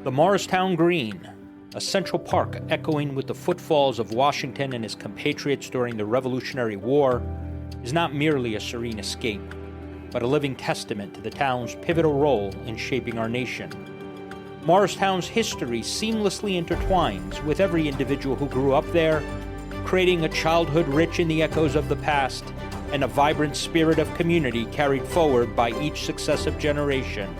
The Morristown Green, a central park echoing with the footfalls of Washington and his compatriots during the Revolutionary War, is not merely a serene escape, but a living testament to the town's pivotal role in shaping our nation. Morristown's history seamlessly intertwines with every individual who grew up there, creating a childhood rich in the echoes of the past and a vibrant spirit of community carried forward by each successive generation.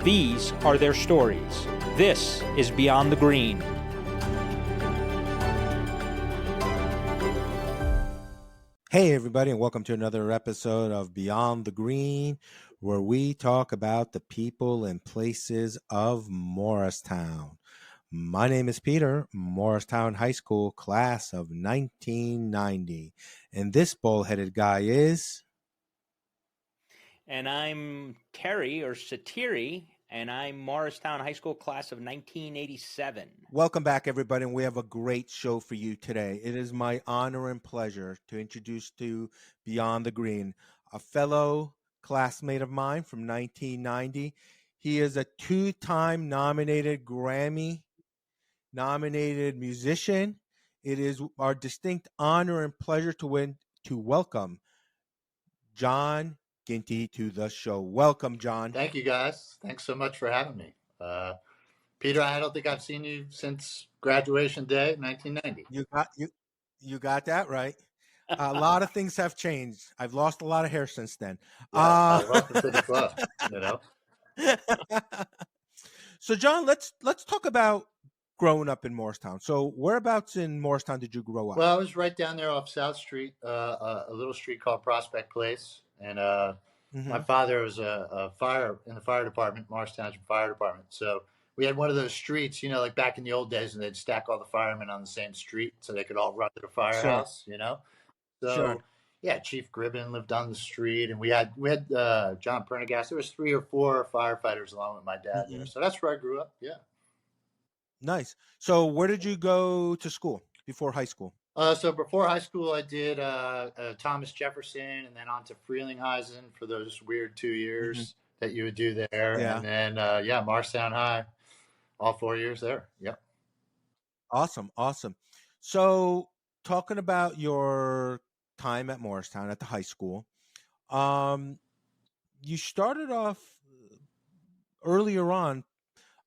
These are their stories. This is Beyond the Green. Hey everybody, and welcome to another episode of Beyond the Green, where we talk about the people and places of Morristown. My name is Peter, Morristown High School, class of 1990. And this bullheaded guy is... And I'm Terry, or Satiri, and I'm Morristown High School class of 1987. Welcome back, everybody, and we have a great show for you today. It is my honor and pleasure to introduce to Beyond the Green a fellow classmate of mine from 1990. He is a two-time nominated Grammy-nominated musician. It is our distinct honor and pleasure to welcome John Ginty to the show. Welcome, John. Thank you, guys. Thanks so much for having me. Peter, I don't think I've seen you since graduation day, 1990. You got that right. A lot of things have changed. I've lost a lot of hair since then. Yeah, welcome to the club, you know. So, John, let's talk about growing up in Morristown. So, whereabouts in Morristown did you grow up? Well, I was right down there off South Street, a little street called Prospect Place, and my father was a fire in the fire department, Morristown Fire Department. So we had one of those streets, you know, like back in the old days, and they'd stack all the firemen on the same street so they could all run to the firehouse, you know. So yeah, Chief Gribben lived on the street, and we had John Prendergast. There was 3 or 4 firefighters along with my dad there. So that's where I grew up. Yeah. Nice. So where did you go to school before high school? So before high school, I did Thomas Jefferson and then on to Frelinghuysen for those weird 2 years that you would do there. Yeah. And then, Morristown High, all 4 years there. Yep. Awesome. So talking about your time at Morristown at the high school, you started off earlier on.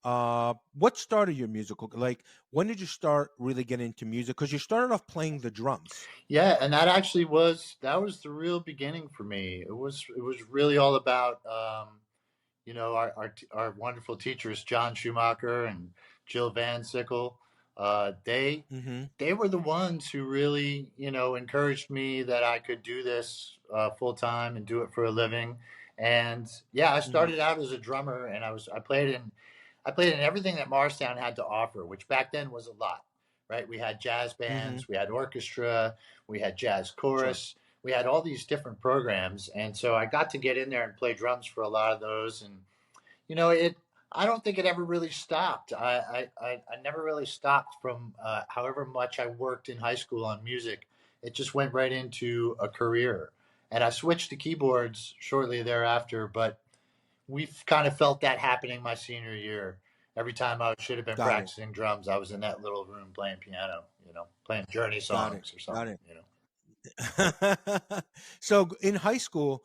What started your musical? Like, when did you start really getting into music? Because you started off playing the drums. Yeah, and that actually was the real beginning for me. It was really all about our wonderful teachers, John Schumacher and Jill Van Sickle. They were the ones who really, encouraged me that I could do this full time and do it for a living. And yeah, I started out as a drummer, and I played in everything that Morristown had to offer, which back then was a lot, right? We had jazz bands, we had orchestra, we had jazz chorus, we had all these different programs. And so I got to get in there and play drums for a lot of those. And, I don't think it ever really stopped. I never really stopped from however much I worked in high school on music. It just went right into a career. And I switched to keyboards shortly thereafter, but we've kind of felt that happening my senior year. Every time I should have been practicing drums, I was in that little room playing piano, playing Journey songs or something, So in high school,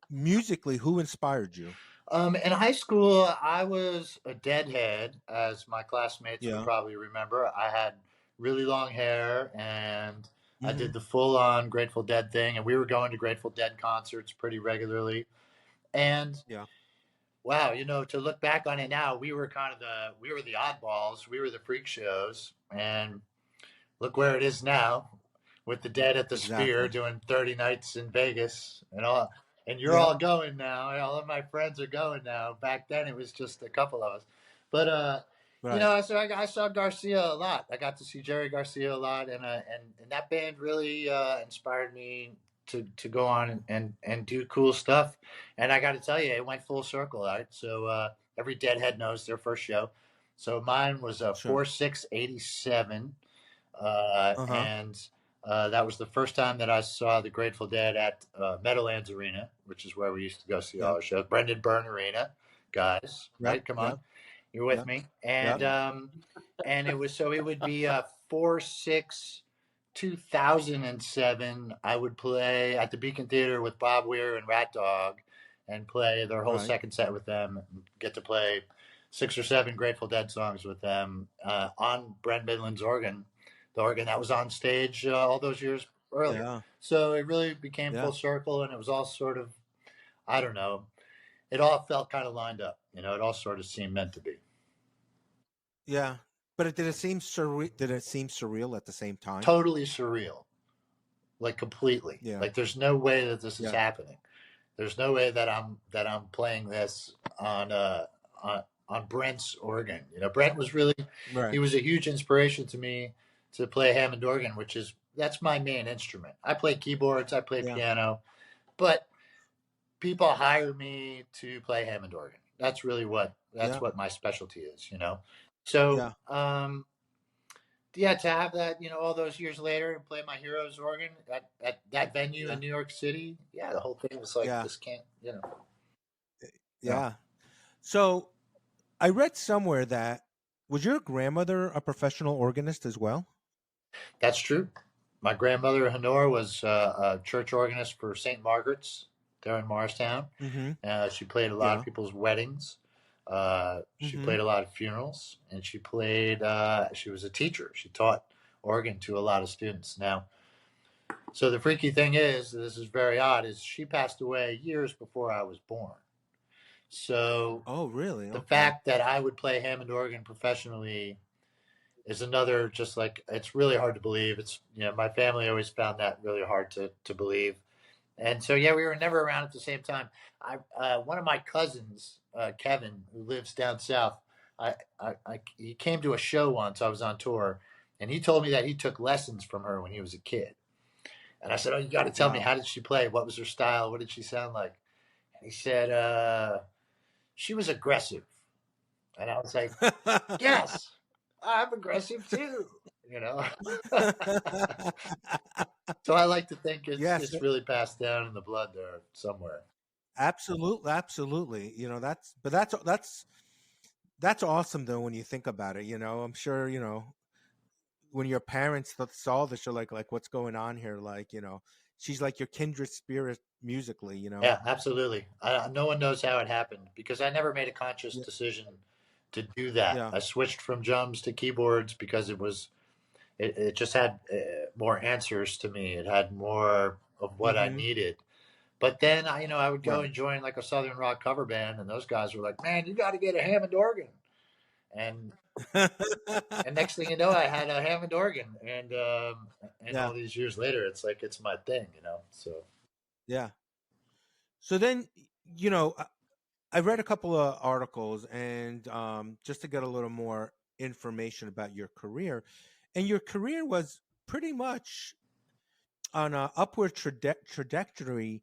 musically, who inspired you? In high school, I was a deadhead, as my classmates would probably remember. I had really long hair, and I did the full-on Grateful Dead thing, and we were going to Grateful Dead concerts pretty regularly. And wow, to look back on it now, we were the oddballs. We were the freak shows. And look where it is now with the Dead at the Sphere doing 30 nights in Vegas and all. And you're all going now. All of my friends are going now. Back then, it was just a couple of us. But, so I saw Garcia a lot. I got to see Jerry Garcia a lot. And that band really inspired me to go on and do cool stuff. And I got to tell you, it went full circle, right? So every Deadhead knows their first show. So mine was a 4/6/87. And that was the first time that I saw the Grateful Dead at Meadowlands Arena, which is where we used to go see all our shows. Brendan Byrne Arena, guys, right? Come on. You're with me? And and it would be 4/6 2007. I would play at the Beacon Theater with Bob Weir and Rat Dog, and play their whole second set with them. Get to play 6 or 7 Grateful Dead songs with them on Brent Midland's organ, the organ that was on stage all those years earlier. Yeah. So it really became full circle, and it was all sort of, I don't know, it all felt kind of lined up. It all sort of seemed meant to be. Yeah. But did it seem surreal? Did it seem surreal at the same time? Totally surreal, like completely. Yeah. Like there's no way that this is happening. There's no way that I'm playing this on Brent's organ. Brent was really he was a huge inspiration to me to play Hammond organ, that's my main instrument. I play keyboards, I play piano, but people hire me to play Hammond organ. That's really what my specialty is. So to have that, all those years later, and play my hero's organ at that venue in New York City, the whole thing was like, this can't, Yeah. So I read somewhere that, was your grandmother a professional organist as well? That's true. My grandmother, Honora, was a church organist for St. Margaret's there in Morristown. Mm-hmm. She played a lot of people's weddings. She played a lot of funerals, and she was a teacher. She taught organ to a lot of students. Now, so the freaky thing is, this is very odd, is she passed away years before I was born. So, really? The fact that I would play Hammond organ professionally is another, just like, it's really hard to believe. It's, my family always found that really hard to believe. And so, we were never around at the same time. One of my cousins, Kevin, who lives down south, he came to a show once. I was on tour, and he told me that he took lessons from her when he was a kid. And I said, "Oh, you got to tell me, how did she play? What was her style? What did she sound like?" And he said, "She was aggressive." And I was like, "Yes, I'm aggressive too." So I like to think it's really passed down in the blood there somewhere. Absolutely. That's awesome though when you think about it. I'm sure when your parents saw this, you're like what's going on here? Like she's like your kindred spirit musically. Yeah, absolutely. No one knows how it happened, because I never made a conscious decision to do that. I switched from drums to keyboards because it just had more answers to me. It had more of what I needed. But then I would go and join like a Southern rock cover band, and those guys were like, "Man, you got to get a Hammond organ." And next thing you know, I had a Hammond organ, and all these years later, it's like it's my thing, So So then, I read a couple of articles, and just to get a little more information about your career, and your career was pretty much on an upward trajectory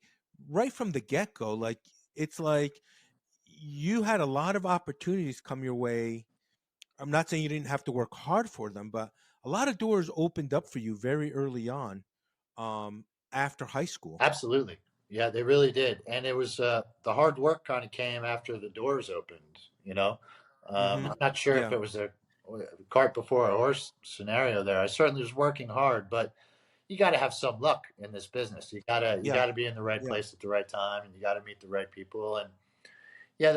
right from the get-go. Like, it's like you had a lot of opportunities come your way. I'm not saying you didn't have to work hard for them, but a lot of doors opened up for you very early on, after high school. Absolutely. Yeah, they really did. And it was the hard work kind of came after the doors opened, I'm not sure if it was a cart before a horse scenario there. I certainly was working hard, but you got to have some luck in this business. You got to be in the right place at the right time, and you got to meet the right people. And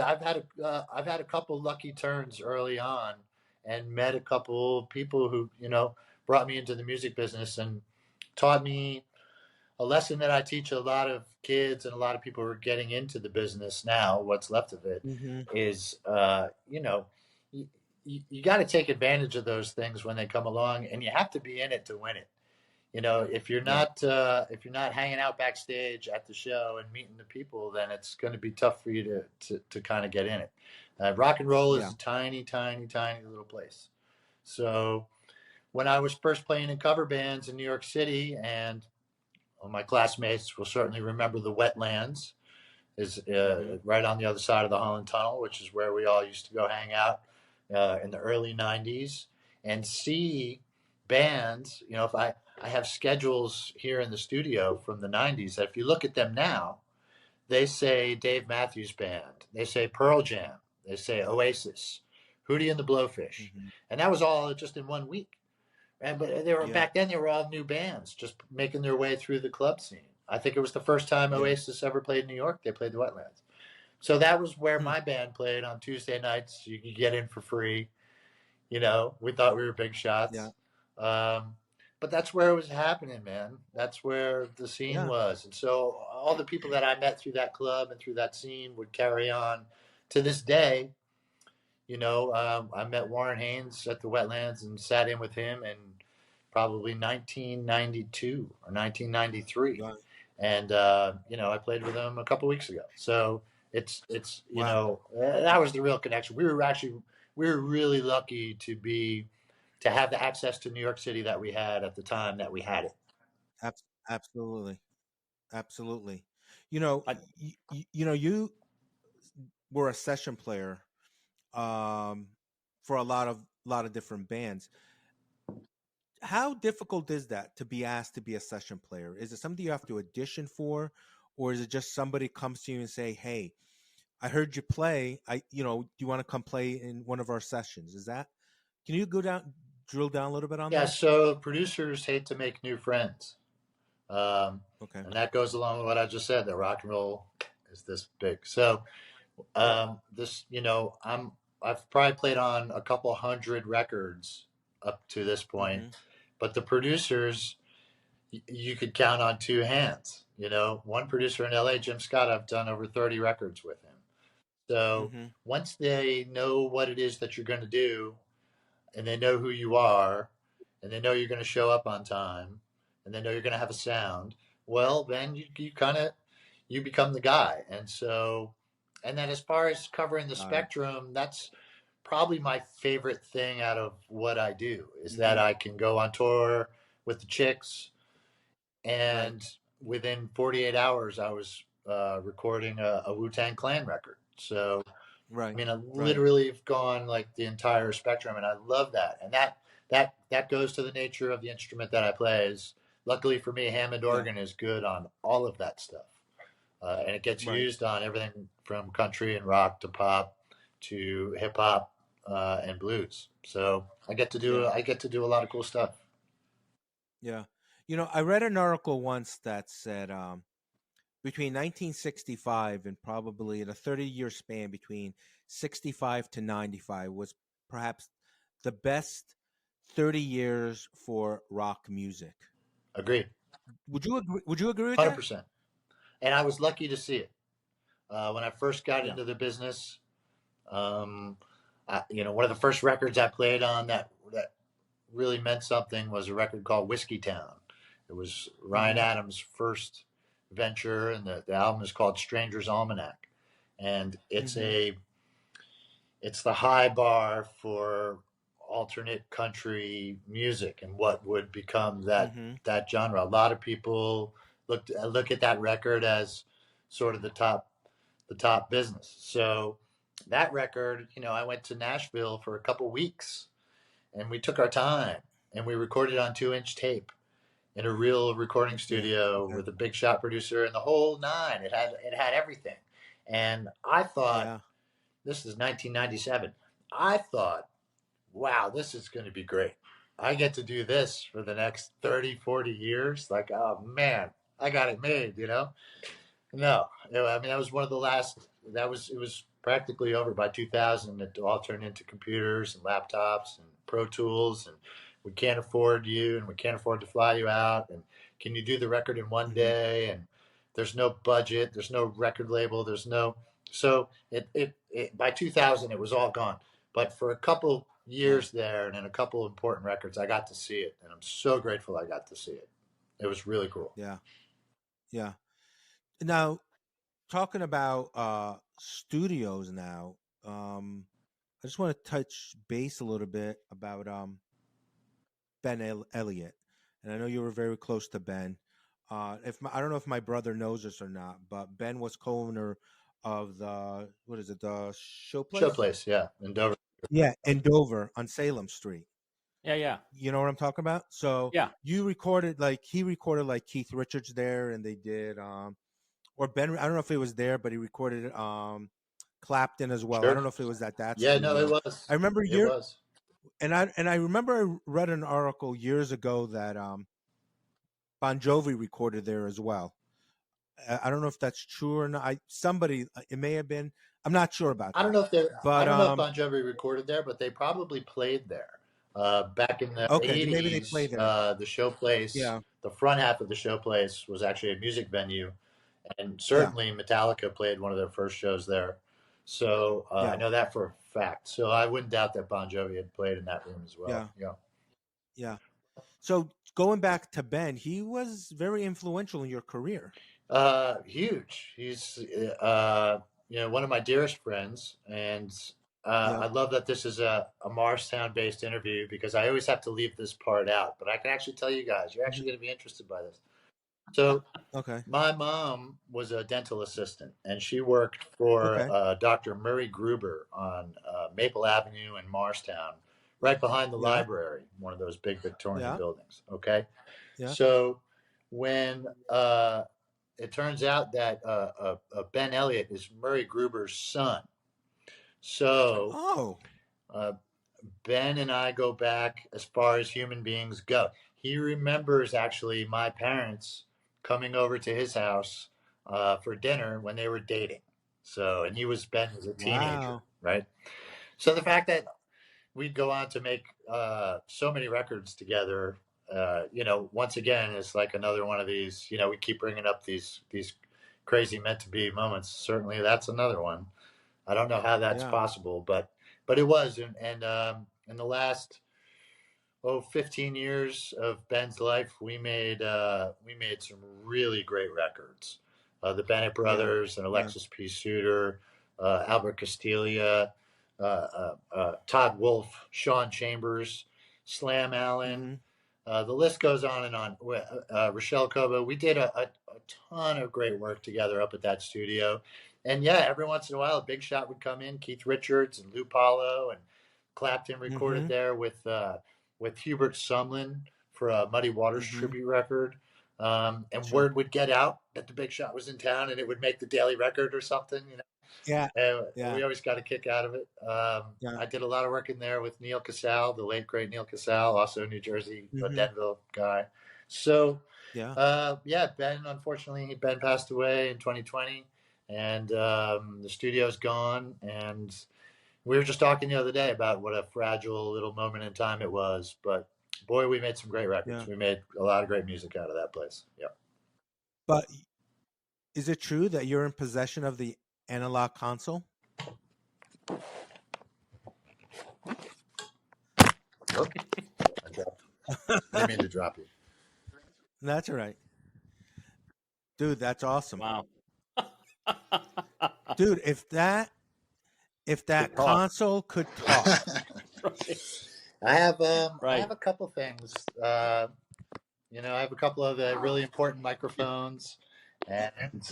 I've had a couple lucky turns early on, and met a couple people who brought me into the music business and taught me a lesson that I teach a lot of kids and a lot of people who are getting into the business now. What's left of it is, you got to take advantage of those things when they come along, and you have to be in it to win it. If you're not hanging out backstage at the show and meeting the people, then it's going to be tough for you to kind of get in it. Rock and roll is a tiny, tiny, tiny little place. So when I was first playing in cover bands in New York City, and my classmates will certainly remember the Wetlands is right on the other side of the Holland Tunnel, which is where we all used to go hang out in the early 90s and see bands. If I have schedules here in the studio from the 90s that if you look at them now, they say Dave Matthews Band, they say Pearl Jam, they say Oasis, Hootie and the Blowfish, Mm-hmm. and that was all just in 1 week. And but they were back then. They were all new bands, just making their way through the club scene. I think it was the first time Oasis ever played in New York. They played the Wetlands, so that was where my band played on Tuesday nights. You could get in for free. You know, we thought we were big shots. But that's where it was happening, man. That's where the scene was. And so all the people that I met through that club and through that scene would carry on to this day. You know, I met Warren Haynes at the Wetlands and sat in with him in probably 1992 or 1993. Right. And, you know, I played with him a couple weeks ago. So it's you know, that was the real connection. We were really lucky to have the access to New York City that we had at the time that we had it. Absolutely. You know, you were a session player for a lot of different bands. How difficult is that to be asked to be a session player? Is it something you have to audition for, or is it just somebody comes to you and say, "Hey, I heard you play. Do you want to come play in one of our sessions?" Can you drill down a little bit on that? Yeah, so producers hate to make new friends. Okay. And that goes along with what I just said, that rock and roll is this big. So this, you know, I've probably played on a couple hundred records up to this point, but the producers, you could count on two hands. You know, one producer in LA, Jim Scott, I've done over 30 records with him. So once they know what it is that you're going to do, and they know who you are, and they know you're going to show up on time, and they know you're going to have a sound, well, then you become the guy. And so, and then as far as covering the spectrum, that's probably my favorite thing out of what I do, is that I can go on tour with the Chicks, and within 48 hours, I was recording a Wu-Tang Clan record. So, I mean, I literally have gone like the entire spectrum, and I love that. And that goes to the nature of the instrument that I play. Is luckily for me, Hammond organ is good on all of that stuff, and it gets used on everything from country and rock to pop to hip hop and blues. So I get to do a lot of cool stuff. Yeah, you know, I read an article once that said between 1965 and probably in a 30-year span between 65 to 95 was perhaps the best 30 years for rock music. Agreed. Would you agree with 100%. That? And I was lucky to see it. When I first got into the business, one of the first records I played on that really meant something was a record called Whiskeytown. It was Ryan Adams' first venture, and the album is called Stranger's Almanac, and it's the high bar for alternate country music and what would become that genre. A lot of people look at that record as sort of the top business. So that record, you know, I went to Nashville for a couple weeks, and we took our time, and we recorded on 2-inch tape in a real recording studio with a big shot producer and the whole nine. It had everything. And I thought, this is 1997. I thought, wow, this is going to be great. I get to do this for the next 30, 40 years. Like, oh man, I got it made, you know? No, I mean, that was one of the last, it was practically over by 2000. It all turned into computers and laptops and Pro Tools, and we can't afford you, and we can't afford to fly you out, and can you do the record in one day? And there's no budget, there's no record label, so it by 2000 it was all gone. But for a couple years there, and in a couple of important records, I got to see it, and I'm so grateful I got to see it. It was really cool. Yeah. Now, talking about studios now, I just want to touch base a little bit about Ben Elliott, and I know you were very close to Ben. I don't know if my brother knows this or not, but Ben was co-owner of the Showplace? Yeah, in Dover. Yeah, in Dover on Salem Street. Yeah. You know what I'm talking about? So he recorded like Keith Richards there, and they did or Ben, I don't know if he was there, but he recorded Clapton as well. Sure. I don't know if it was at that Yeah, studio. no, it was. I remember It was. and I remember I read an article years ago that Bon Jovi recorded there as well. I don't know if that's true or not. It may have been. I'm not sure about that. I don't know if But I don't know if Bon Jovi recorded there, but they probably played there. Back in the okay, 80s, maybe they played there. the show place, Yeah, the front half of the show place was actually a music venue, and yeah, certainly Metallica played one of their first shows there. So I yeah, know that for a fact. So I wouldn't doubt that Bon Jovi had played in that room as well. yeah, Yeah. yeah. So going back to Ben, he was very influential in your career. Huge. He's one of my dearest friends, and I love that this is a Morristown based interview because I always have to leave this part out, but I can actually tell you guys, you're actually going to be interested by this. So Okay. my mom was a dental assistant, and she worked for Dr. Murray Gruber on Maple Avenue in Morristown, right behind the library, one of those big Victorian buildings. Okay. Yeah. So when it turns out that Ben Elliott is Murray Gruber's son. So Ben and I go back as far as human beings go. He remembers actually my parents coming over to his house for dinner when they were dating. So, and Ben was a teenager, right? So the fact that we'd go on to make so many records together, once again, it's like another one of these, we keep bringing up these crazy meant to be moments. Certainly that's another one. I don't know how that's possible, but it was. And in the last 15 years of Ben's life, we made some really great records. The Bennett Brothers and Alexis P. Suter, Albert Castilla, Todd Wolfe, Sean Chambers, Slam Allen. The list goes on and on. Rochelle Cobo. We did a ton of great work together up at that studio. And every once in a while, a big shot would come in. Keith Richards and Lou Paulo and Clapton recorded there with Hubert Sumlin for a Muddy Waters tribute record. And word would get out that the big shot was in town, and it would make the Daily Record or something. We always got a kick out of it. I did a lot of work in there with Neal Casal, the late great Neal Casal, also a New Jersey, Denville guy. So Ben, unfortunately, Ben passed away in 2020, and the studio's gone. And we were just talking the other day about what a fragile little moment in time it was. But boy, we made some great records. We made a lot of great music out of that place. Yeah. But is it true that you're in possession of the analog console? Oh, I didn't mean to drop you. That's all right. Dude, that's awesome. Wow. Dude, if that console could talk. I have a couple things. I have a couple of really important microphones, and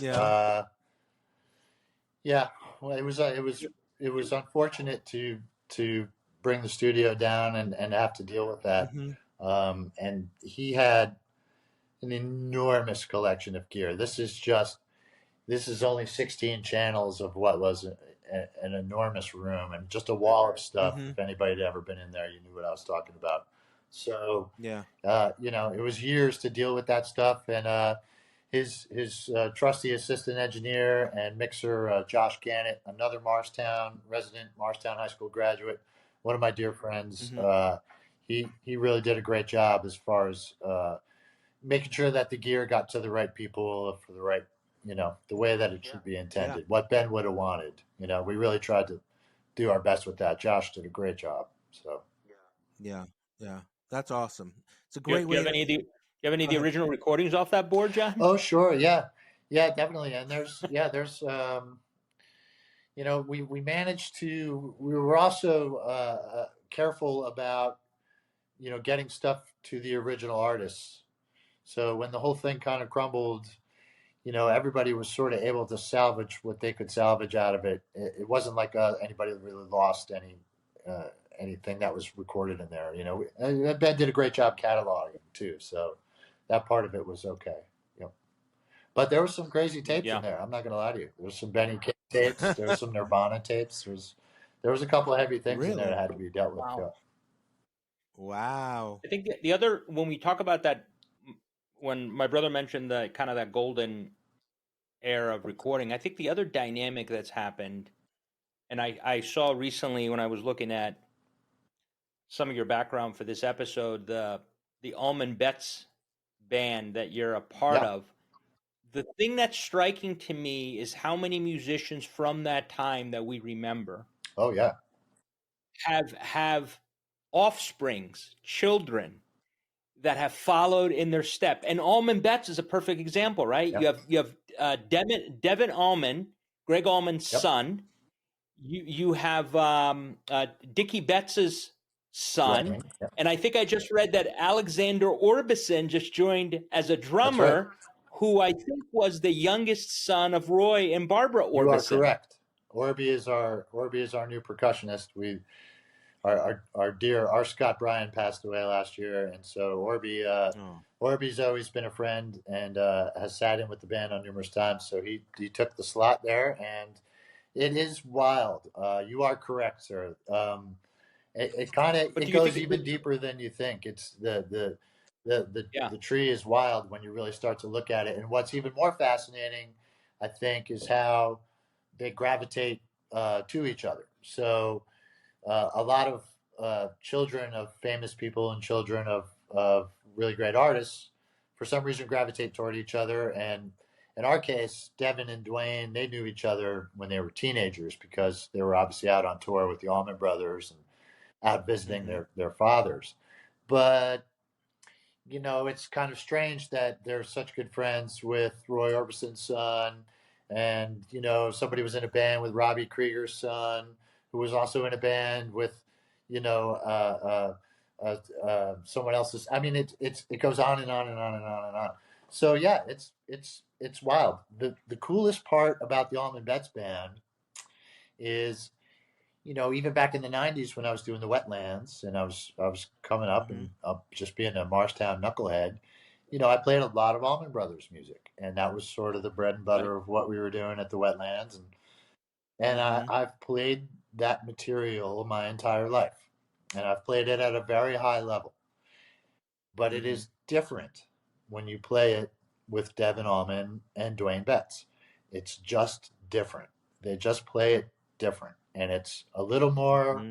well, it was unfortunate to bring the studio down and have to deal with that. And he had an enormous collection of gear. This is only 16 channels of what was an enormous room and just a wall of stuff. If anybody had ever been in there, you knew what I was talking about. So it was years to deal with that stuff. And his trusty assistant engineer and mixer, Josh Gannett, another Morristown resident, Morristown High School graduate, one of my dear friends. He really did a great job as far as making sure that the gear got to the right people for the right, the way that it should be intended, what Ben would have wanted. We really tried to do our best with that. Josh did a great job. So, yeah, that's awesome. It's a great way. Do you have any of the original recordings off that board, John? Oh, sure, yeah, definitely. And there's we managed to. We were also careful about getting stuff to the original artists. So when the whole thing kind of crumbled, everybody was sort of able to salvage what they could salvage out of it. It wasn't like anybody really lost anything that was recorded in there. Ben did a great job cataloging too, so that part of it was okay. But there was some crazy tapes in there. I'm not going to lie to you. There was some Benny King tapes. There was some Nirvana tapes. There was a couple of heavy things in there that Really? had to be dealt with. Wow. Yeah. I think the other, when we talk about that, when my brother mentioned the kind of that golden era of recording, I think the other dynamic that's happened, and I saw recently when I was looking at some of your background for this episode, the Almond Betts band that you're a part Yeah. of. The thing that's striking to me is how many musicians from that time that we remember Oh yeah. have offsprings, children that have followed in their step. And Almond Betts is a perfect example, right? Yep. You have Devin Allman, Greg Allman's Yep. son. You have Dickie Betts's son. Yep. And I think I just read that Alexander Orbison just joined as a drummer, who I think was the youngest son of Roy and Barbara Orbison. You are correct. Orby is our new percussionist. Our Scott Bryan passed away last year, and so Orby's always been a friend and has sat in with the band on numerous times. So he took the slot there, and it is wild. You are correct, sir. It goes even deeper than you think. It's the tree is wild when you really start to look at it. And what's even more fascinating, I think, is how they gravitate to each other. So a lot of children of famous people and children of really great artists, for some reason, gravitate toward each other. And in our case, Devin and Duane, they knew each other when they were teenagers because they were obviously out on tour with the Allman Brothers and out visiting their fathers. But, it's kind of strange that they're such good friends with Roy Orbison's son. And, somebody was in a band with Robbie Krieger's son, who was also in a band with, someone else's. I mean, it goes on and on and on and on and on. So yeah, it's wild. The coolest part about the Almond Betts band is, even back in the 90s when I was doing the Wetlands and I was coming up and just being a Marstown knucklehead, I played a lot of Allman Brothers music, and that was sort of the bread and butter of what we were doing at the Wetlands. And I've played that material my entire life, and I've played it at a very high level. But it is different when you play it with Devin Allman and Duane Betts. It's just different. They just play it different, and it's a little more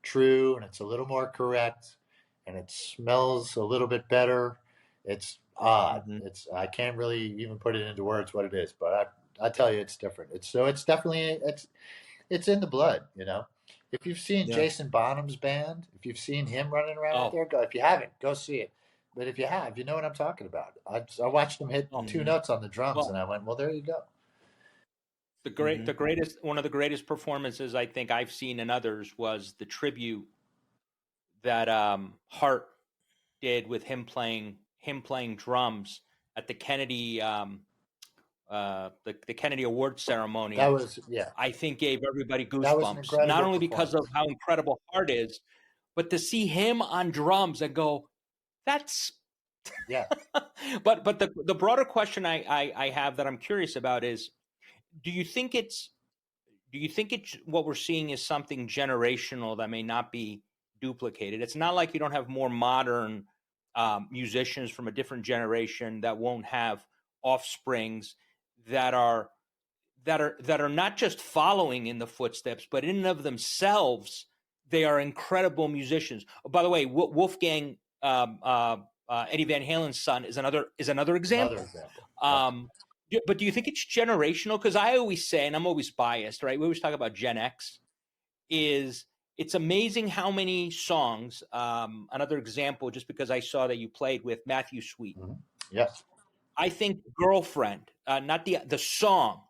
true, and it's a little more correct, and it smells a little bit better. It's odd. I can't really even put it into words what it is, but I tell you, it's different. It's definitely it's in the blood. If you've seen Jason Bonham's band, if you've seen him running around out there, if you haven't, go see it. But if you have, you know what I'm talking about. I watched him hit 2 notes on the drums, and I went, well, there you go. One of the greatest performances I think I've seen in others was the tribute that Hart did with him playing drums at the Kennedy the Kennedy Award ceremony. That was I think gave everybody goosebumps. Not only because of how incredible Hart is, but to see him on drums and go, that's but the broader question I have that I'm curious about is, do you think it's what we're seeing is something generational that may not be duplicated? It's not like you don't have more modern musicians from a different generation that won't have offsprings that are not just following in the footsteps, but in and of themselves, they are incredible musicians. Oh, by the way, Wolfgang Eddie Van Halen's son is another example. But do you think it's generational? Because I always say, and I'm always biased, right? We always talk about Gen X. It's amazing how many songs. Another example, just because I saw that you played with Matthew Sweet. Yes. I think "Girlfriend," not the song,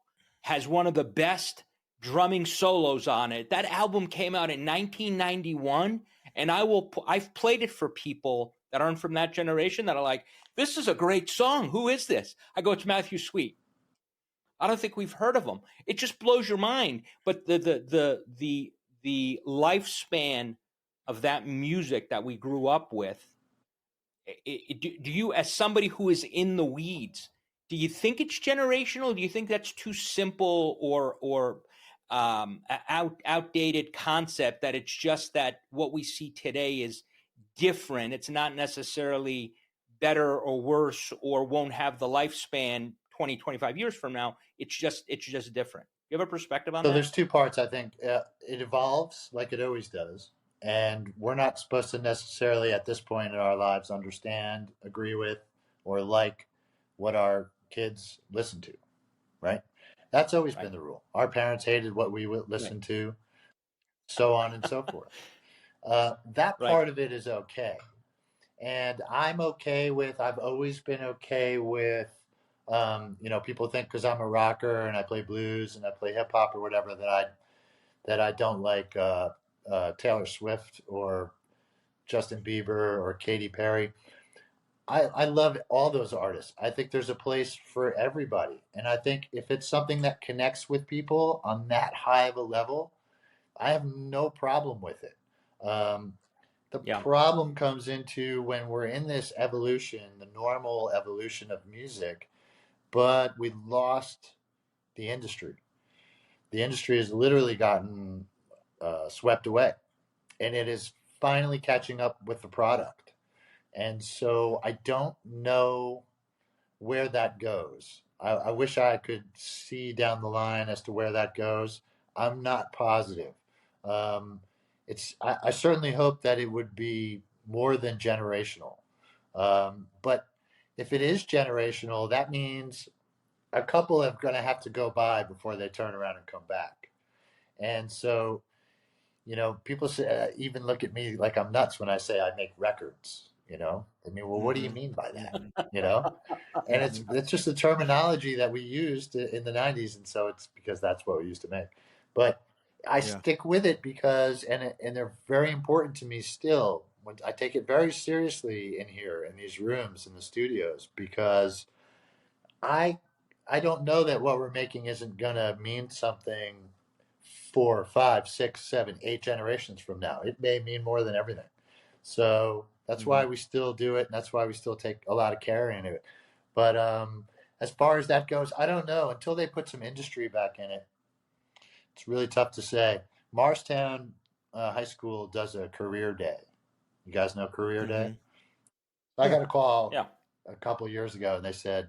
has one of the best drumming solos on it. That album came out in 1991, and I've played it for people that aren't from that generation that are like, "This is a great song. Who is this?" I go, "It's Matthew Sweet." I don't think we've heard of him. It just blows your mind. But the lifespan of that music that we grew up with. Do you, as somebody who is in the weeds, Do you think it's generational? Do you think that's too simple or outdated concept, that it's just that what we see today is different? It's not necessarily better or worse or won't have the lifespan 20, 25 years from now. It's just different. You have a perspective on that? So there's two parts, I think. It evolves like it always does. And we're not supposed to necessarily at this point in our lives understand, agree with, or like what our kids listen to, right? That's always been the rule. Our parents hated what we would listen to, so on and so forth. That part of it is okay. And I'm okay with, I've always been okay with, people think because I'm a rocker and I play blues and I play hip hop or whatever that I don't like Taylor Swift or Justin Bieber or Katy Perry. I love all those artists. I think there's a place for everybody. And I think if it's something that connects with people on that high of a level, I have no problem with it. The problem comes into when we're in this evolution, the normal evolution of music, but we lost the industry. The industry has literally gotten swept away, and it is finally catching up with the product. And so I don't know where that goes. I wish I could see down the line as to where that goes. I'm not positive. I certainly hope that it would be more than generational. But if it is generational, that means a couple are going to have to go by before they turn around and come back. And so, people say, even look at me like I'm nuts when I say I make records. I mean, well, what do you mean by that? And it's just the terminology that we used in the 90s, and so it's because that's what we used to make. But I stick with it because, and they're very important to me still. When I take it very seriously in here in these rooms in the studios, because I don't know that what we're making isn't gonna mean something 4, 5, 6, 7, 8 generations from now. It may mean more than everything. So that's why we still do it, and that's why we still take a lot of care into it. But as far as that goes, I don't know. Until they put some industry back in it, it's really tough to say. Morristown High School does a career day. You guys know Career Day? I got a call a couple years ago, and they said,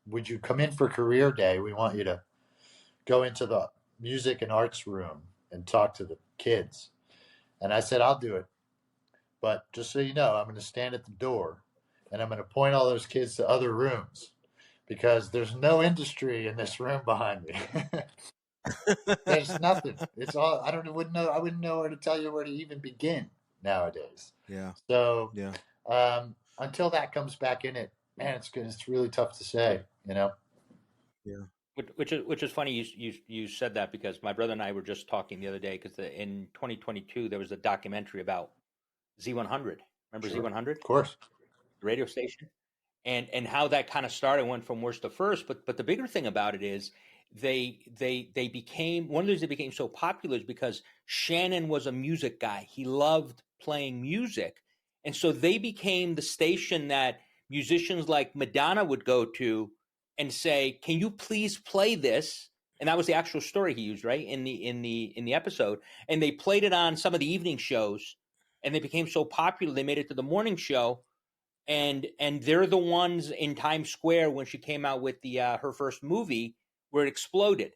would you come in for Career Day? We want you to go into the music and arts room and talk to the kids. And I said, I'll do it. But just so you know, I'm going to stand at the door and I'm going to point all those kids to other rooms because there's no industry in this room behind me. There's nothing. It's all, I wouldn't know where to tell you where to even begin nowadays. Yeah. So, until that comes back in it, man, it's really tough to say, Yeah. Which is funny you said that, because my brother and I were just talking the other day, because in 2022 there was a documentary about Z100. Remember Z100? Of course. The radio station. And how that kind of started, went from worst to first. But the bigger thing about it is they became, one of the reasons they became so popular is because Shannon was a music guy. He loved playing music. And so they became the station that musicians like Madonna would go to and say, can you please play this? And that was the actual story he used, right, in the episode. And they played it on some of the evening shows, and they became so popular they made it to the morning show. And they're the ones in Times Square when she came out with her first movie where it exploded.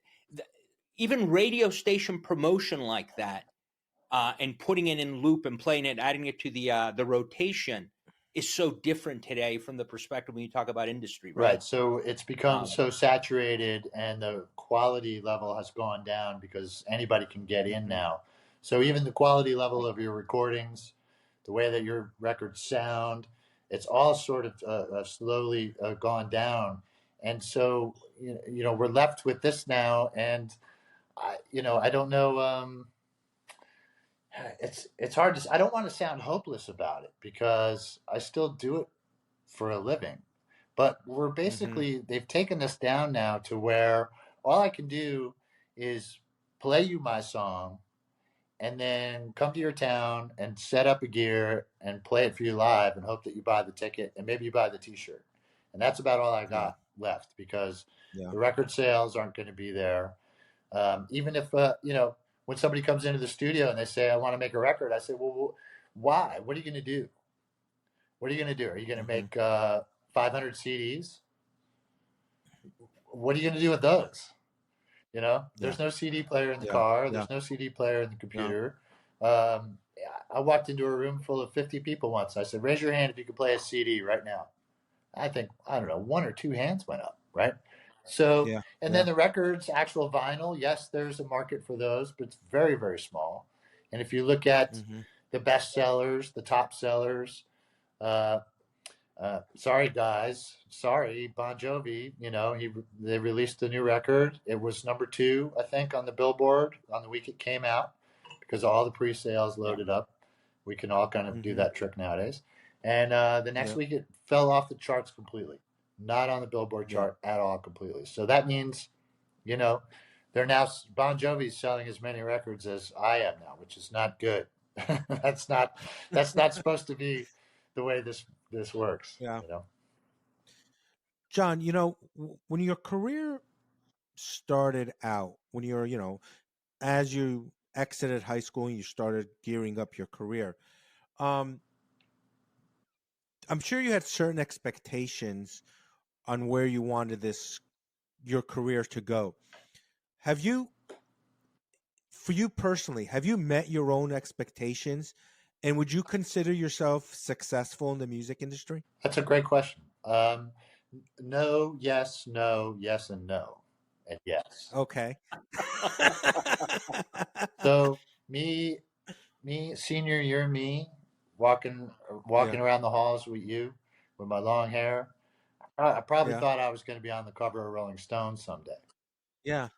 Even radio station promotion like that, and putting it in loop and playing it, adding it to the rotation, is so different today from the perspective when you talk about industry, right? Right. So it's become so saturated, and the quality level has gone down because anybody can get in now. So even the quality level of your recordings, the way that your records sound, it's all sort of slowly gone down. And so, we're left with this now. And, I don't know. It's hard to, I don't want to sound hopeless about it because I still do it for a living. But we're basically, they've taken us down now to where all I can do is play you my song and then come to your town and set up a gear and play it for you live and hope that you buy the ticket and maybe you buy the t-shirt. And that's about all I got. left because Yeah. the record sales aren't going to be there. Even if, when somebody comes into the studio and they say, I want to make a record, I say, well, why? What are you going to do? What are you going to do? Are you going to make 500 CDs? What are you going to do with those? There's no CD player in the car. There's no CD player in the computer. I walked into a room full of 50 people once. I said, raise your hand if you could play a CD right now. I think, I don't know, one or two hands went up, right? So, then the records, actual vinyl, yes, there's a market for those, but it's very, very small. And if you look at the best sellers, the top sellers, sorry guys, Bon Jovi, they released a new record. It was number 2, I think, on the Billboard on the week it came out because all the pre-sales loaded up. We can all kind of do that trick nowadays. And the next week it fell off the charts completely. Not on the Billboard chart at all completely. So that means, they're now, Bon Jovi's selling as many records as I am now, which is not good. That's not supposed to be the way this works. Yeah. John, when your career started out, when you're, as you exited high school and you started gearing up your career, I'm sure you had certain expectations on where you wanted your career to go. For you personally, have you met your own expectations? And would you consider yourself successful in the music industry? That's a great question. No, yes, no, yes, and no, and yes. Okay. So me, senior year me, walking around the halls with you, with my long hair. I probably thought I was going to be on the cover of Rolling Stone someday. Yeah.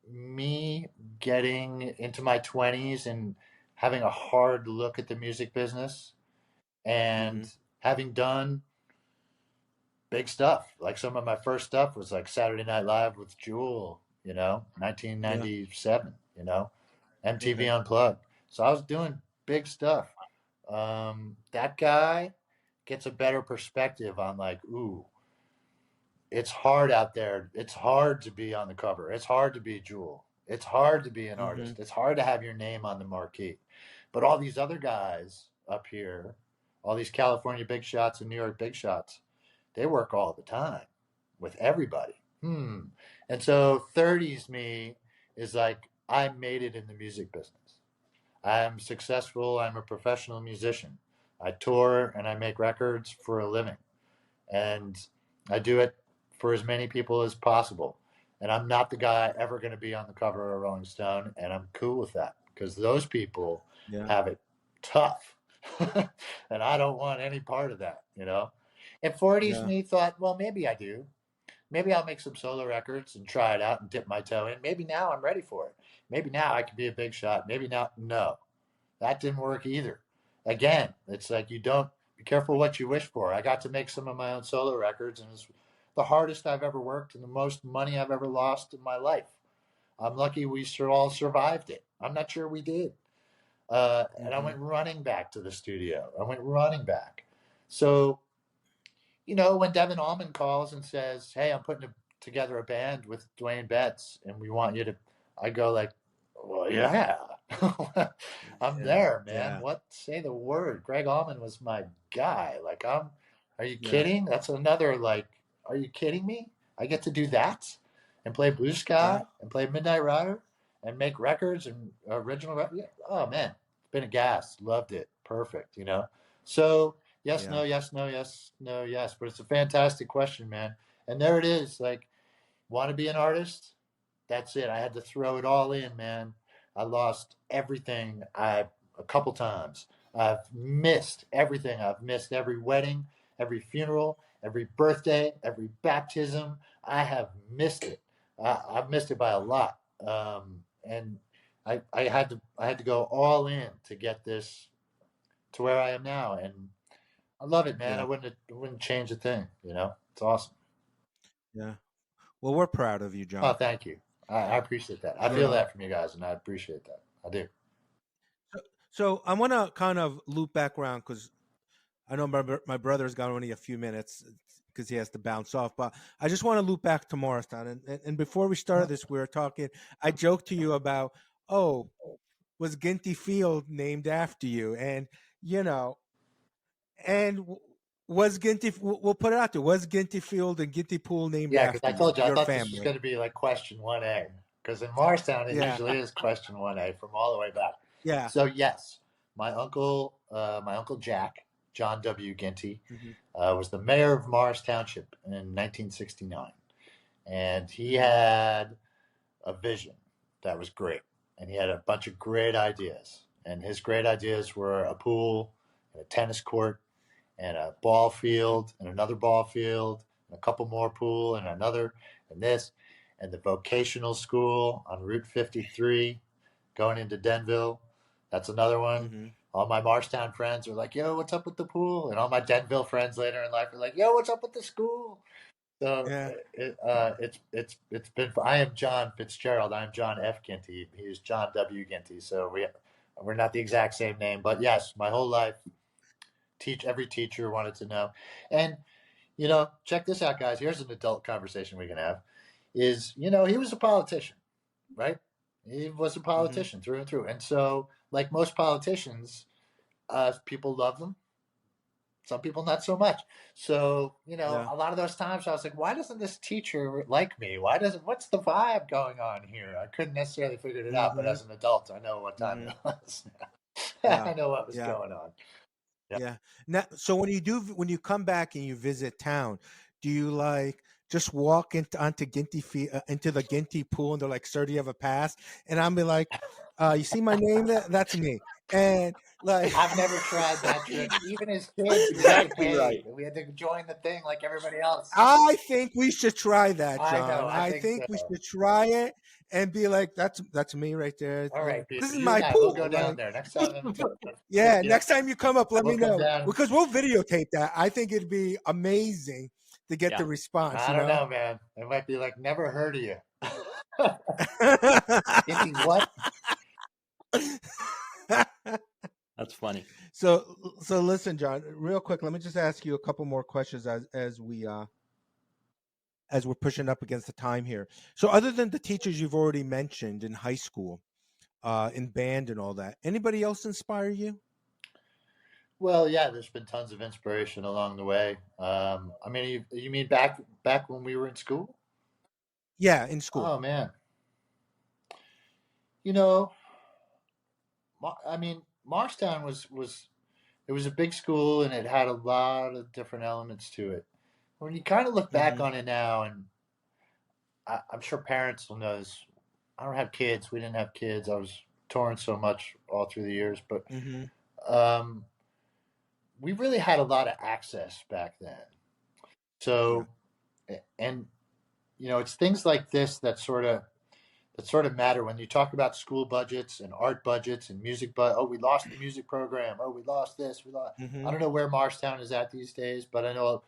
Me getting into my 20s and having a hard look at the music business and having done big stuff. Like some of my first stuff was like Saturday Night Live with Jewel, 1997, MTV Unplugged. So I was doing big stuff. That guy gets a better perspective on like, ooh, it's hard out there. It's hard to be on the cover. It's hard to be Jewel. It's hard to be an artist. It's hard to have your name on the marquee. But all these other guys up here, all these California big shots and New York big shots, they work all the time with everybody. And so 30s me is like, I made it in the music business. I'm successful. I'm a professional musician. I tour and I make records for a living. And I do it for as many people as possible. And I'm not the guy ever going to be on the cover of Rolling Stone. And I'm cool with that because those people have it tough. And I don't want any part of that, And 40s me thought, well, maybe I do. Maybe I'll make some solo records and try it out and dip my toe in. Maybe now I'm ready for it. Maybe now I can be a big shot. Maybe now, no. That didn't work either. Again, it's like be careful what you wish for. I got to make some of my own solo records, and it's the hardest I've ever worked and the most money I've ever lost in my life. I'm lucky we all survived it. I'm not sure we did. And I went running back to the studio. So, when Devin Allman calls and says, hey, I'm putting together a band with Duane Betts, and we want you to, I go like, well, yeah. I'm there, man. Say the word. Greg Allman was my guy. Like, are you kidding? That's another, are you kidding me? I get to do that and play Blue Sky and play Midnight Rider and make records and original records. Oh, man. Been a gas. Loved it. Perfect, So, yes, no, yes, no, yes, no, yes. But it's a fantastic question, man. And there it is. Like, want to be an artist? That's it. I had to throw it all in, man. I lost everything a couple times. I've missed everything. I've missed every wedding, every funeral, every birthday, every baptism. I have missed it. I've missed it by a lot. And I had to go all in to get this to where I am now. And I love it, man. I wouldn't change a thing. It's awesome. Yeah. Well, we're proud of you, John. Oh, thank you. I appreciate that. I feel that from you guys, and I appreciate that. I do. So I want to kind of loop back around because I know my brother's got only a few minutes. because he has to bounce off. But I just want to loop back to Morristown. And before we started this, we were talking. I joked to you about, oh, was Ginty Field named after you? And was Ginty? We'll put it out there. Was Ginty Field and Ginty Pool named after you? Yeah, because I told you, I thought this was going to be like question 1A. Because in Morristown, it usually is question 1A from all the way back. Yeah. So yes, my uncle Jack, John W. Ginty, was the mayor of Morris Township in 1969, and he had a vision that was great, and he had a bunch of great ideas. And his great ideas were a pool, and a tennis court, and a ball field, and another ball field, and a couple more pool, and another, and this. And the vocational school on Route 53 going into Denville. That's another one. All my Morristown friends are like, yo, what's up with the pool? And all my Denville friends later in life are like, yo, what's up with the school? So it's been, I am John Fitzgerald. I'm John F. Ginty. He is John W. Ginty. So we're not the exact same name. But yes, my whole life, every teacher wanted to know. And, check this out, guys. Here's an adult conversation we can have. Is, he was a politician, right? He was a politician through and through. And so, like most politicians, people love them. Some people not so much. So, a lot of those times I was like, why doesn't this teacher like me? What's the vibe going on here? I couldn't necessarily figure it out, but as an adult, I know what time it was. I know what was going on. Yeah. Now, so when you come back and you visit town, do you just walk onto into the Ginty pool, and they're like, "Sir, do you have a pass?" And I'm be like, "You see my name? That's me." And I've never tried that trick. Even as kids, exactly right. We had to join the thing like everybody else. I think we should try that, John. I know. I think so. We should try it and be like, "That's me right there." All right, this is my pool. We'll go down there next time. Next time you come up, let me know because we'll videotape that. I think it'd be amazing to get the response. I don't know, man. It might be like, never heard of you. What? That's funny. So listen, John, real quick. Let me just ask you a couple more questions as we're pushing up against the time here. So other than the teachers you've already mentioned in high school, in band and all that, anybody else inspire you? Well, yeah, there's been tons of inspiration along the way. I mean, you mean back when we were in school? Yeah, in school. Oh man. I mean, Morristown was a big school, and it had a lot of different elements to it. When you kind of look back on it now, and I'm sure parents will know this. I don't have kids. We didn't have kids. I was touring so much all through the years, but we really had a lot of access back then. So, and it's things like this that sort of matter when you talk about school budgets and art budgets and music. Oh, we lost the music program. Oh, we lost this. I don't know where Morristown is at these days, but I know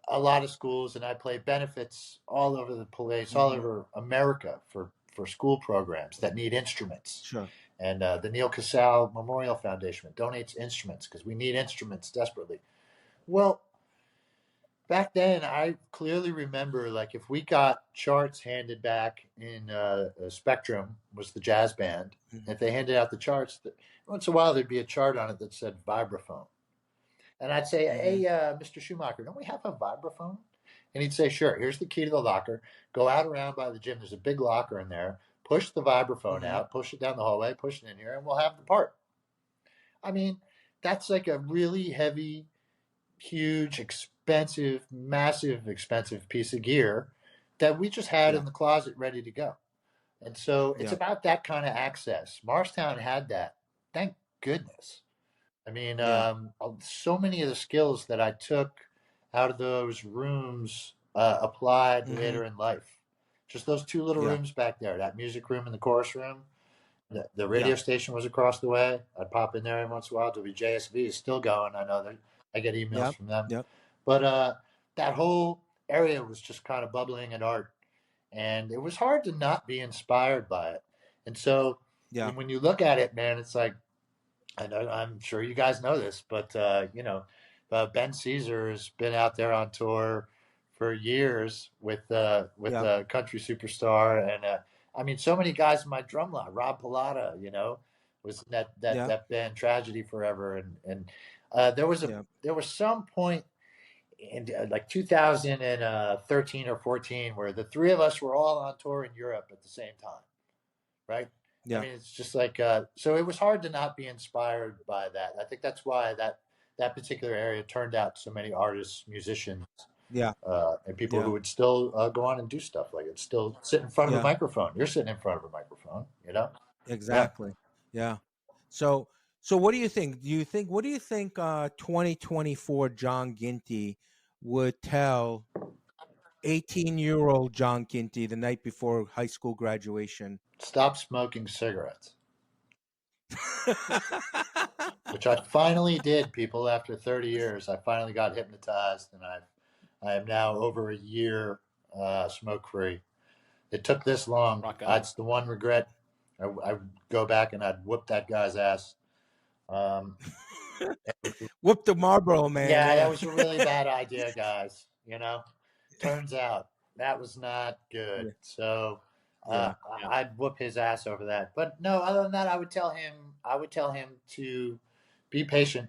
a lot of schools, and I play benefits all over the place, all over America for school programs that need instruments. Sure. And the Neal Casal Memorial Foundation donates instruments because we need instruments desperately. Well, back then, I clearly remember, like, if we got charts handed back in Spectrum, was the jazz band, if they handed out the charts, once in a while there'd be a chart on it that said vibraphone. And I'd say, hey, Mr. Schumacher, don't we have a vibraphone? And he'd say, sure, here's the key to the locker. Go out around by the gym. There's a big locker in there. Push the vibraphone out, push it down the hallway, push it in here, and we'll have the part. I mean, that's like a really heavy, huge, expensive, massive, expensive piece of gear that we just had in the closet ready to go. And so it's about that kind of access. Morristown had that. Thank goodness. I mean, so many of the skills that I took out of those rooms applied later in life. Just those two little rooms back there, that music room and the chorus room. The radio station was across the way. I'd pop in there every once in a while. WJSV is still going. I know that I get emails from them. Yep. But that whole area was just kind of bubbling in art. And it was hard to not be inspired by it. And so when you look at it, man, it's like, I'm sure you guys know this, but, Ben Caesar has been out there on tour for years with country superstar, and I mean, so many guys in my drum line. Rob Pilata, was in that band Tragedy Forever, and there was some point in like 2013 or 14 where the three of us were all on tour in Europe at the same time, right? I mean, it's just like so it was hard to not be inspired by that. I think that's why that particular area turned out so many artists, musicians, and people who would still go on and do stuff like it, still sit in front of a microphone. You're sitting in front of a microphone, Exactly. Yeah. So what do you think? What do you think 2024 John Ginty would tell 18-year-old John Ginty the night before high school graduation? Stop smoking cigarettes. Which I finally did, people. After 30 years, I finally got hypnotized, and I am now over a year smoke-free. It took this long. That's the one regret. I go back and I'd whoop that guy's ass. Whoop the Marlboro man. Yeah, that was a really bad idea, guys. Turns out that was not good. So I'd whoop his ass over that. But no, other than that, I would tell him to be patient,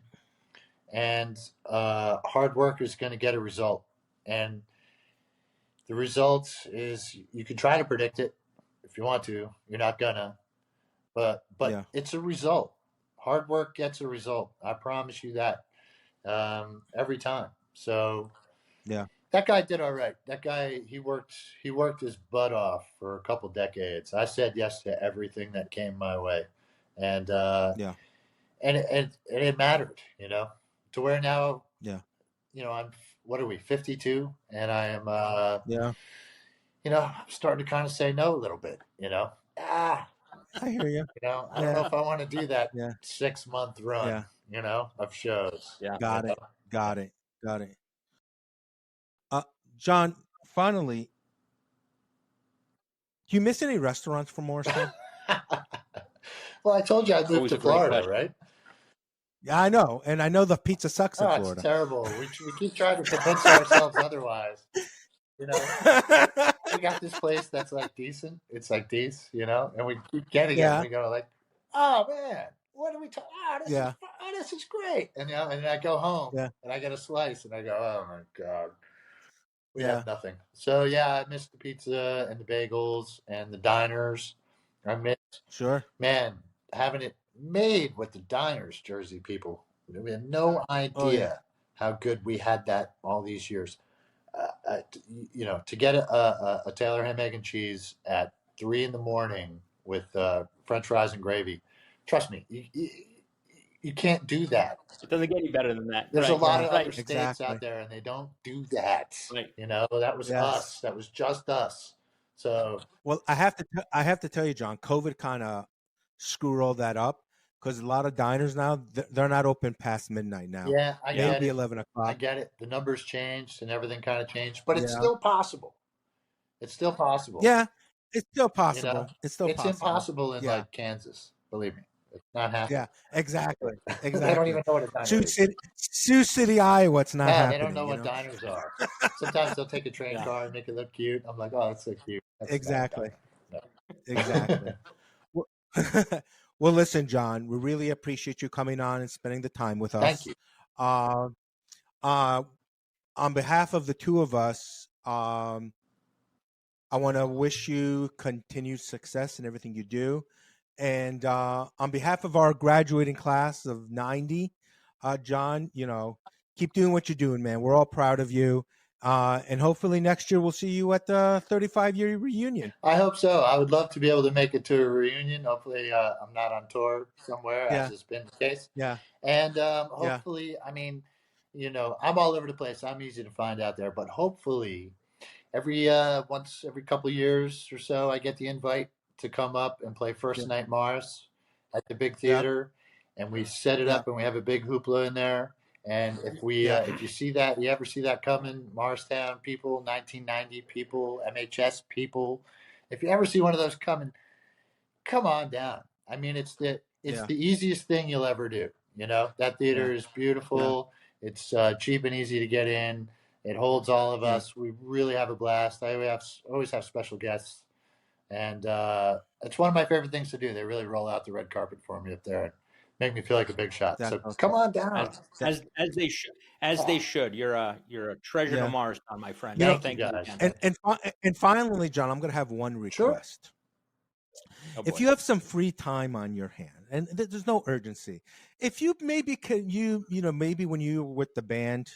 and hard work is going to get a result. And the result is, you can try to predict it if you want to. You're not gonna, but it's a result. Hard work gets a result. I promise you that, every time. So that guy did all right. That guy, he worked his butt off for a couple decades. I said yes to everything that came my way, and and it mattered, to where now, I'm, what are we, 52, and I am I'm starting to kind of say no a little bit, I hear you. I don't know if I want to do that 6-month run, of shows. Got it. John, finally, do you miss any restaurants from Morristown? Well, I told you I moved to Florida, right? Yeah, I know, and I know the pizza sucks in Florida. It's terrible. We keep trying to convince ourselves otherwise. We got this place that's like decent. It's like decent, and we keep getting it. And we go like, oh man, what are we talking? This is great. And and then I go home and I get a slice and I go, oh my god, we have nothing. So I miss the pizza and the bagels and the diners. I miss having it made with the diners, Jersey people. We had no idea how good we had that all these years. To get a Taylor ham, egg, and cheese at 3 a.m. with French fries and gravy, trust me, you can't do that. It doesn't get any better than that. There's a lot of other states out there, and they don't do that. Right. That was us. That was just us. So, well, I have to tell you, John, COVID kind of screwed all that up, because a lot of diners now, they're not open past midnight now. Yeah, I get it. Maybe 11 o'clock. I get it. The numbers changed and everything kind of changed, but it's still possible. It's still possible. Yeah, it's still possible. It's impossible in like Kansas. Believe me, it's not happening. Yeah, exactly. They don't even know what a diner is. Sioux City, Iowa. It's not happening. They don't know what diners are. Sometimes they'll take a train car and make it look cute. I'm like, oh, that's so cute. That's exactly. Well, listen, John, we really appreciate you coming on and spending the time with us. Thank you. On behalf of the two of us, I want to wish you continued success in everything you do. And on behalf of our graduating class of 90, John, keep doing what you're doing, man. We're all proud of you. And hopefully next year we'll see you at the 35-year reunion. I hope so. I would love to be able to make it to a reunion. Hopefully I'm not on tour somewhere, as has been the case. Yeah. And hopefully, I mean, I'm all over the place. I'm easy to find out there. But hopefully every couple of years or so, I get the invite to come up and play First Night Mars at the big theater. And we set it up and we have a big hoopla in there. And if you see that, you ever see that coming, Morristown people, 1990 people, MHS people, if you ever see one of those coming, come on down. I mean, it's the easiest thing you'll ever do. That theater is beautiful. It's cheap and easy to get in. It holds all of us. We really have a blast. I always have special guests, and it's one of my favorite things to do. They really roll out the red carpet for me up there and make me feel like a big shot. That's So awesome. come on down. As they should. As they should. You're a treasure to Morristown, my friend. Thank you guys. And finally, John, I'm going to have one request. Sure. If you have some free time on your hand, and there's no urgency, if you maybe maybe when you were with the band,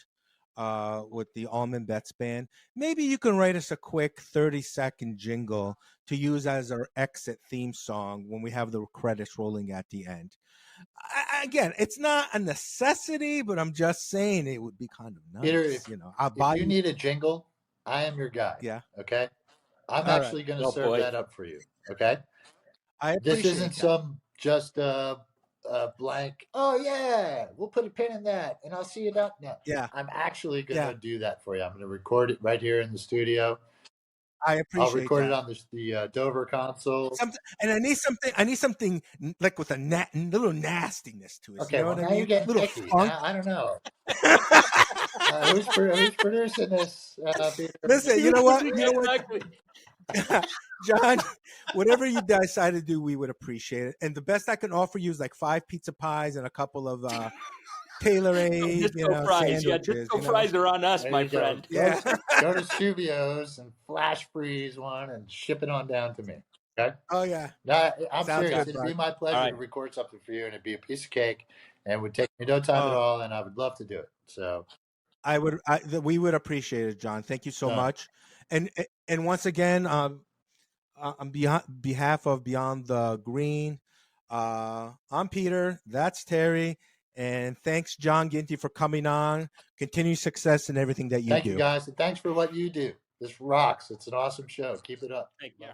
with the Duane Betts band, maybe you can write us a quick 30-second jingle to use as our exit theme song when we have the credits rolling at the end. Again, it's not a necessity, but I'm just saying it would be kind of nice. Peter, I'll buy you need a jingle, I am your guy. Yeah. Okay. I'm actually going to serve that up for you. Okay. This isn't some just blank. Oh yeah, we'll put a pin in that, and I'll see you down. No, I'm actually going to do that for you. I'm going to record it right here in the studio. I appreciate. I'll record it on the Dover console. And I need something like with a little nastiness to it. Okay, you know well, what now I mean? you're getting little picky. funk. I don't know. Who's producing this? Listen, you know what? John, whatever you decide to do, we would appreciate it. And the best I can offer you is like 5 pizza pies and a couple of Tailor-Aid, fries. sandwiches. Yeah, disco fries are on us, my friend. Yeah. Go to Stuvio's and flash freeze one and ship it on down to me. Okay? Oh, yeah. No, I'm Sounds serious. good, It'd be my pleasure to record something for you, and it'd be a piece of cake, and it would take me no time at all, and I would love to do it. So we would appreciate it, John. Thank you so much. And once again, on behalf of Beyond the Green, I'm Peter. That's Terry. And thanks, John Ginty, for coming on. Continued success in everything that you do. Thank you, guys. And thanks for what you do. This rocks. It's an awesome show. Keep it up. Thank you.